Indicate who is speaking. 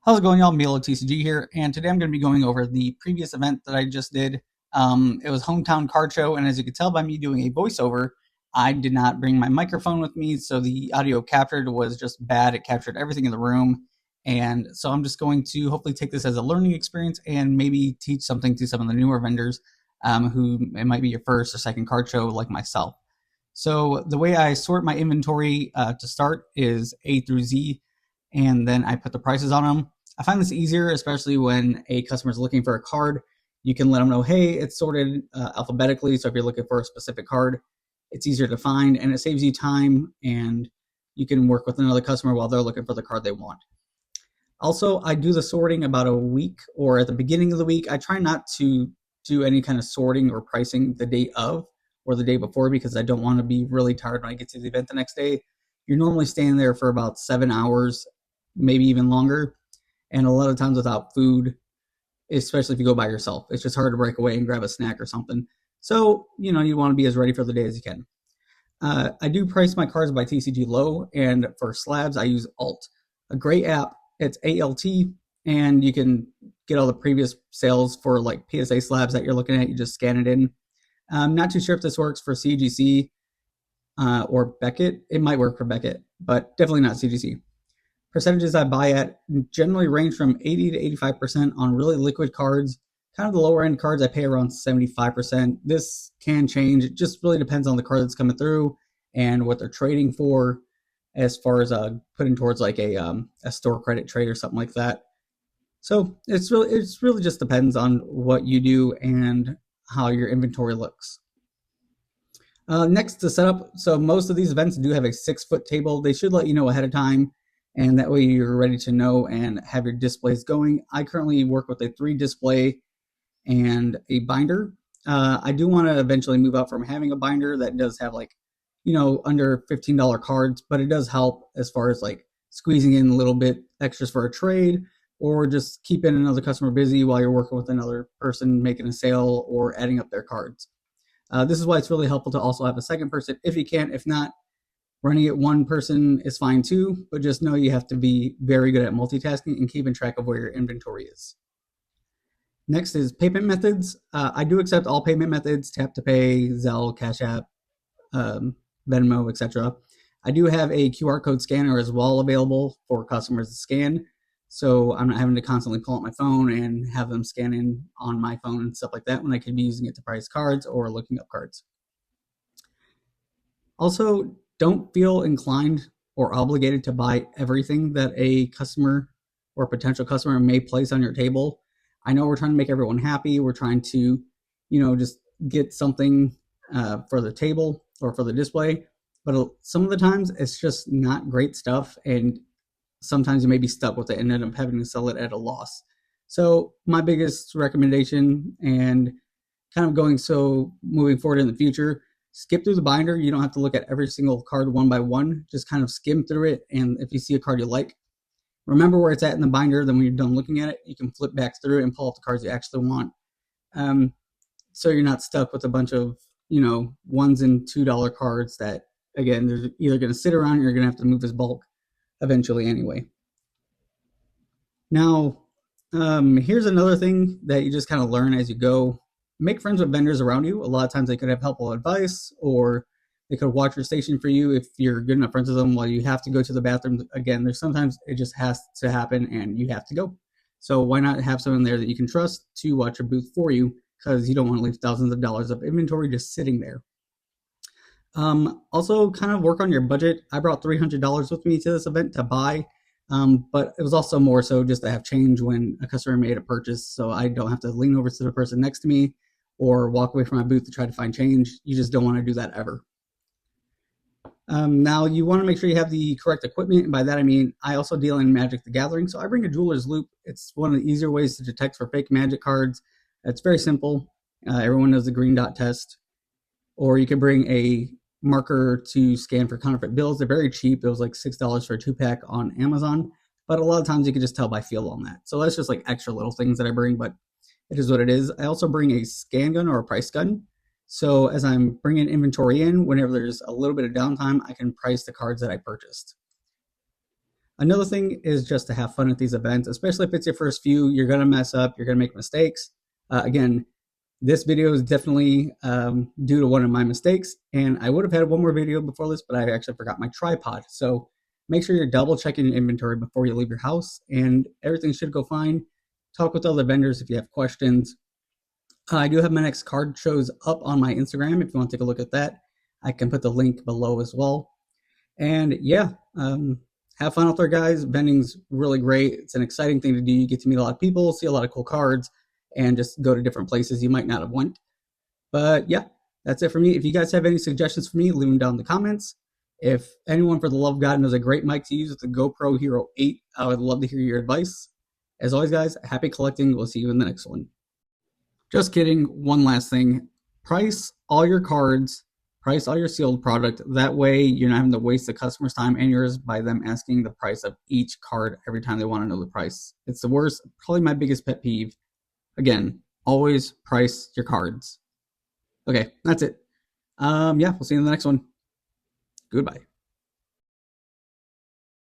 Speaker 1: How's it going, y'all? Milo TCG here, and today I'm going to be going over the previous event that I just did. It was Hometown Card Show, and as you can tell by me doing a voiceover, I did not bring my microphone with me, so the audio captured was just bad. It captured everything in the room, and so I'm just going to hopefully take this as a learning experience and maybe teach something to some of the newer vendors who it might be your first or second card show like myself. So the way I sort my inventory to start is A through Z, and then I put the prices on them. I find this easier, especially when a customer is looking for a card. You can let them know, hey, it's sorted alphabetically, so if you're looking for a specific card, it's easier to find, and it saves you time, and you can work with another customer while they're looking for the card they want. Also, I do the sorting about a week or at the beginning of the week. I try not to do any kind of sorting or pricing the day of or the day before because I don't want to be really tired when I get to the event the next day. You're normally staying there for about 7 hours, maybe even longer, and a lot of times without food, especially if you go by yourself. It's just hard to break away and grab a snack or something. So, you want to be as ready for the day as you can. I do price my cards by TCG low, and for slabs, I use Alt, a great app. It's ALT, and you can get all the previous sales for like PSA slabs that you're looking at. You just scan it in. I'm not too sure if this works for CGC or Beckett. It might work for Beckett, but definitely not CGC. Percentages I buy at generally range from 80 to 85% on really liquid cards. Kind of the lower end cards, I pay around 75%. This can change. It just really depends on the card that's coming through and what they're trading for, as far as putting towards like a store credit trade or something like that. So it's really just depends on what you do and how your inventory looks. Next, to set up. So most of these events do have a 6-foot table. They should let you know ahead of time, and that way you're ready to know and have your displays going. I currently work with a 3 display and a binder. I do want to eventually move out from having a binder that does have like, under $15 cards, but it does help as far as like squeezing in a little bit extras for a trade, or just keeping another customer busy while you're working with another person making a sale or adding up their cards. This is why it's really helpful to also have a second person if you can. If not, running it one person is fine too, but just know you have to be very good at multitasking and keeping track of where your inventory is. Next is payment methods. I do accept all payment methods: tap to pay, Zelle, Cash App, Venmo, etc. I do have a QR code scanner as well available for customers to scan, so I'm not having to constantly pull out my phone and have them scan in on my phone and stuff like that when I could be using it to price cards or looking up cards. Also, don't feel inclined or obligated to buy everything that a customer or potential customer may place on your table. I know we're trying to make everyone happy. We're trying to, just get something for the table or for the display. But some of the times it's just not great stuff, and sometimes you may be stuck with it and end up having to sell it at a loss. So my biggest recommendation, and kind of moving forward in the future, skip through the binder. You don't have to look at every single card one by one. Just kind of skim through it, and if you see a card you like, remember where it's at in the binder. Then when you're done looking at it, you can flip back through it and pull out the cards you actually want. So you're not stuck with a bunch of $1 and $2 cards that, again, they're either going to sit around or you're going to have to move as bulk eventually anyway. Now, here's another thing that you just kind of learn as you go. Make friends with vendors around you. A lot of times they could have helpful advice, or they could watch your station for you if you're good enough friends with them while you have to go to the bathroom. Again, there's sometimes it just has to happen and you have to go. So why not have someone there that you can trust to watch your booth for you, because you don't want to leave thousands of dollars of inventory just sitting there. Also, kind of work on your budget. I brought $300 with me to this event to buy, but it was also more so just to have change when a customer made a purchase, so I don't have to lean over to the person next to me or walk away from my booth to try to find change. You just don't want to do that ever. Now, you want to make sure you have the correct equipment, and by that I mean I also deal in Magic the Gathering, so I bring a jeweler's loupe. It's one of the easier ways to detect for fake Magic cards. It's very simple. Everyone knows the green dot test. Or you can bring a marker to scan for counterfeit bills. They're very cheap. It was like $6 for a 2-pack on Amazon, but a lot of times you can just tell by feel on that. So that's just like extra little things that I bring, but it is what it is. I also bring a scan gun or a price gun. So as I'm bringing inventory in, whenever there's a little bit of downtime, I can price the cards that I purchased. Another thing is just to have fun at these events, especially if it's your first few. You're going to mess up, you're going to make mistakes. Again, this video is definitely due to one of my mistakes, and I would have had one more video before this, but I actually forgot my tripod. So make sure you're double checking your inventory before you leave your house, and everything should go fine. Talk with other vendors if you have questions. I do have my next card shows up on my Instagram. If you want to take a look at that, I can put the link below as well. And yeah, have fun out there, guys. Vending's really great. It's an exciting thing to do. You get to meet a lot of people, see a lot of cool cards, and just go to different places you might not have went. But yeah, that's it for me. If you guys have any suggestions for me, leave them down in the comments. If anyone, for the love of God, knows a great mic to use with the GoPro Hero 8, I would love to hear your advice. As always, guys, happy collecting. We'll see you in the next one. Just kidding. One last thing. Price all your cards, price all your sealed product. That way you're not having to waste the customer's time and yours by them asking the price of each card every time they want to know the price. It's the worst, probably my biggest pet peeve. Again, always price your cards. Okay, that's it. Yeah, we'll see you in the next one. Goodbye.